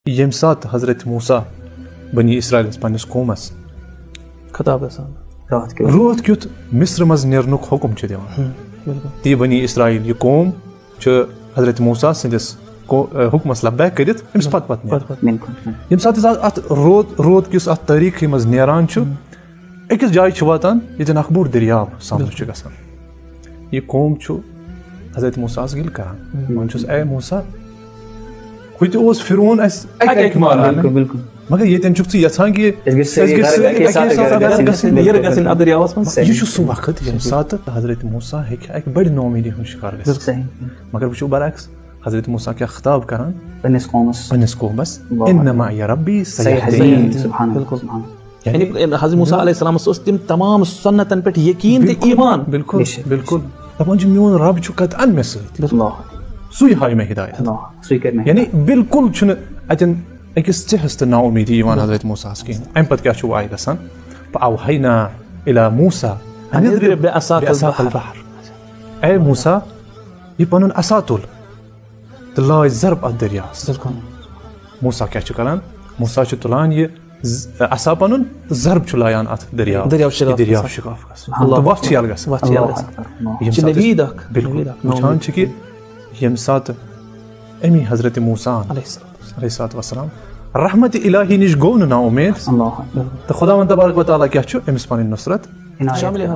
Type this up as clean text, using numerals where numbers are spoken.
यम सात हजरत मूसा बनी इसराइल पन्निस कौमस खताब गसान रोत क्युत मिस्र मज नेरनुक हुकुम छ दिवान ती बनी इसराइल ये कौम छ हजरत मूसा सिंदिस हुकमस लब्बैक करित अमिस पत यम सात अत रोत किस अत तारीख मज नेरान छ अकिस जाय छ वातान यतन अख बोड़ दरियाव सामने छ गसान ये कौम छ हजरत मूसा गिल करान वन छस ए मूसा खुद ओस फिरौन अस एक मारान बिल्कुल मगर यतन छुक यछान कि यह सु वक्त यम सात हजरत मूसा हेक एक बड़ नौमीदी हुन शिकार गस मगर वुचो बरअक्स हजरत मूसा क्या खिताब करान पन्निस कौमस इन्नमा या रब्बी सयहदीन सुभान अल्लाह यानी हजरत मूसा अलैहिस्सलाम सोस तिम तमाम सुन्नतन पे यकीन ते ईमान बिल्कुल बिल्कुल दपन छ मियोन रब छ कतअन मे सत सुई हाय में हिदायत यानी बिल्कुल छुन अतन अकिस चहस त ना उम्मीदी ईमान हजरत मूसा की अम पत क्या छु आय गसन फावहैना इला मूसा अन यद्रिब बिअसाक अलबहर ए मूसा ये पनुन असा तुल त लाय ज़रब अद दरिया मूसा क्या छु करन मूसा छु तुलान ये असा पनुन ज़रब छु लायान अत दरिया शिकाफ अल्लाह वक्त याल गस बिल्कुल मुछान छ कि यम सात एमी हजरत मूसा अलैहिस्सलातु वस्सलाम रहमत इलाही निश गो ना उम्मीद तो खुदावंद तबारक व तआला क्या छु एमिस पन नुसरत शामिल है